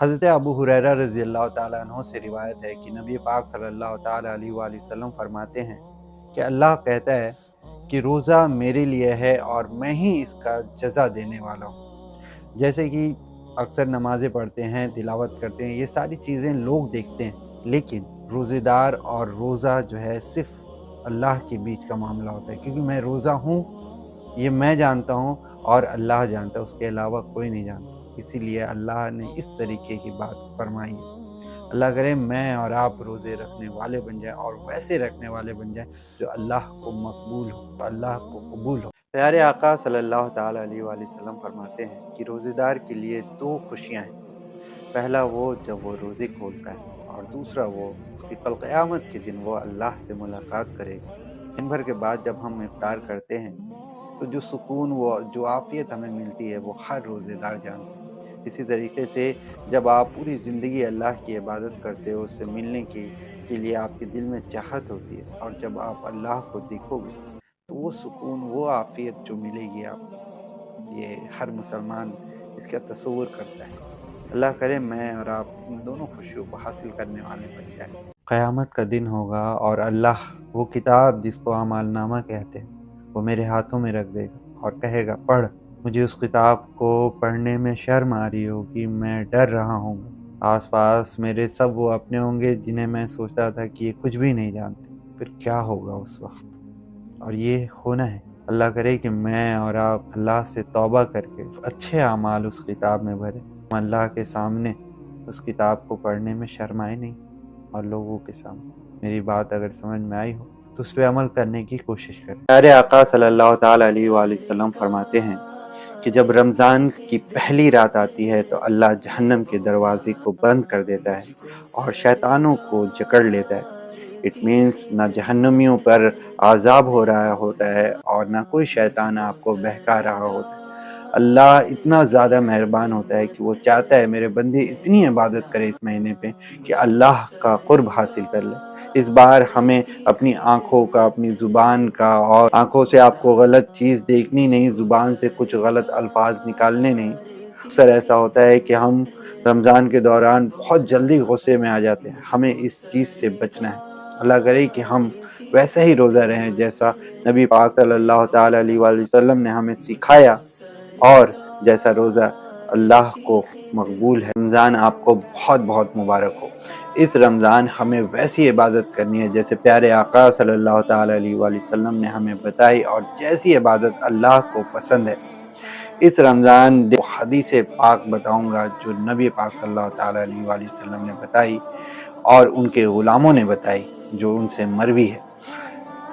حضرت ابو हुरैरा रज़ी अल्लाह ताला अन्हो से रिवायत है कि नबी पाक सल्लल्लाहु ताला अलैहि वसल्लम फरमाते हैं कि अल्लाह कहता है कि रोज़ा मेरे लिए है और मैं ही इसका जज़ा देने वाला हूँ। जैसे कि अक्सर नमाज़ें पढ़ते हैं, तिलावत करते हैं, ये सारी चीज़ें लोग देखते हैं, लेकिन रोज़ेदार और रोज़ा जो है सिर्फ़ अल्लाह के बीच का मामला होता है, क्योंकि मैं रोज़ा हूँ ये मैं जानता हूँ और अल्लाह जानता है, उसके अलावा कोई नहीं जानता। इसीलिए अल्लाह ने इस तरीके की बात फरमाई है। अल्लाह करे मैं और आप रोज़े रखने वाले बन जाएं और वैसे रखने वाले बन जाएं जो अल्लाह को मकबूल हो, अल्लाह को कबूल हो। प्यारे आका सल्लल्लाहु ताला अलैहि वसल्लम फरमाते हैं कि रोज़ेदार के लिए दो खुशियाँ हैं। पहला वो जब वो रोज़े खोलता है और दूसरा वो कि कल क़यामत के दिन वो अल्लाह से मुलाकात करेगा। दिन भर के बाद जब हम इफ्तार करते हैं तो जो सुकून, वो जो आफ़ियत हमें मिलती है वो हर रोज़ेदार जानता है। इसी तरीके से जब आप पूरी ज़िंदगी अल्लाह की इबादत करते हो, उससे मिलने के लिए आपके दिल में चाहत होती है, और जब आप अल्लाह को देखोगे तो वो सुकून, वो आफ़ियत जो मिलेगी आपको, ये हर मुसलमान इसका तसव्वुर करता है। अल्लाह करे मैं और आप इन दोनों खुशियों को हासिल करने वाले बन जाएं। क़यामत का दिन होगा और अल्लाह वो किताब जिसको अमालनामा कहते हैं वो मेरे हाथों में रख देगा और कहेगा पढ़। मुझे उस किताब को पढ़ने में शर्म आ रही होगी, मैं डर रहा हूँ। आसपास मेरे सब वो अपने होंगे जिन्हें मैं सोचता था कि ये कुछ भी नहीं जानते। फिर क्या होगा उस वक्त, और ये होना है। अल्लाह करे कि मैं और आप अल्लाह से तौबा करके अच्छे अमाल उस किताब में भरें, हम अल्लाह के सामने उस किताब को पढ़ने में शर्माए नहीं और लोगों के सामने। मेरी बात अगर समझ में आई हो तो उस पर अमल करने की कोशिश करें। प्यारे आका सल्लल्लाहु ताला अलैहि वसल्लम फरमाते हैं कि जब रमज़ान की पहली रात आती है तो अल्लाह जहन्नम के दरवाजे को बंद कर देता है और शैतानों को जकड़ लेता है। इट मीन्स ना जहन्नमियों पर आज़ाब हो रहा होता है और ना कोई शैतान आपको बहका रहा होता है। अल्लाह इतना ज़्यादा मेहरबान होता है कि वो चाहता है मेरे बंदे इतनी इबादत करें इस महीने पे कि अल्लाह का क़ुर्ब हासिल कर ले। इस बार हमें अपनी आँखों का, अपनी ज़ुबान का, और आँखों से आपको गलत चीज़ देखनी नहीं, ज़ुबान से कुछ गलत अल्फाज निकालने नहीं। अक्सर ऐसा होता है कि हम रमज़ान के दौरान बहुत जल्दी गुस्से में आ जाते हैं, हमें इस चीज़ से बचना है। अल्लाह करे कि हम वैसा ही रोज़ा रहें जैसा नबी पाक सल्लल्लाहु ताला अलैहि वसल्लम ने हमें सिखाया, और जैसा रोज़ा अल्लाह को मकबूल है। रमज़ान आपको बहुत बहुत मुबारक हो। इस रमज़ान हमें वैसी इबादत करनी है जैसे प्यारे आका सल्लल्लाहु ताला अलैहि वसल्लम ने हमें बताई, और जैसी इबादत अल्लाह को पसंद है। इस रमज़ान हदीस पाक बताऊंगा जो नबी पाक सल्लल्लाहु ताला अलैहि वसल्लम ने बताई और उनके ग़ुलामों ने बताई जो उनसे मरवी है।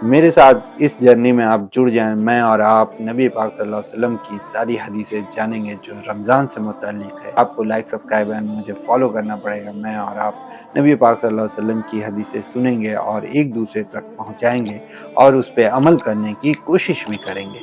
मेरे साथ इस जर्नी में आप जुड़ जाएं। मैं और आप नबी पाक सल्लल्लाहु अलैहि वसल्लम की सारी हदीसें जानेंगे जो रमज़ान से मुतल्लिक़ है। आपको लाइक, सब्सक्राइब एंड मुझे फॉलो करना पड़ेगा। मैं और आप नबी पाक सल्लल्लाहु अलैहि वसल्लम की हदीसें सुनेंगे और एक दूसरे तक पहुँचाएँगे और उस पर अमल करने की कोशिश भी करेंगे।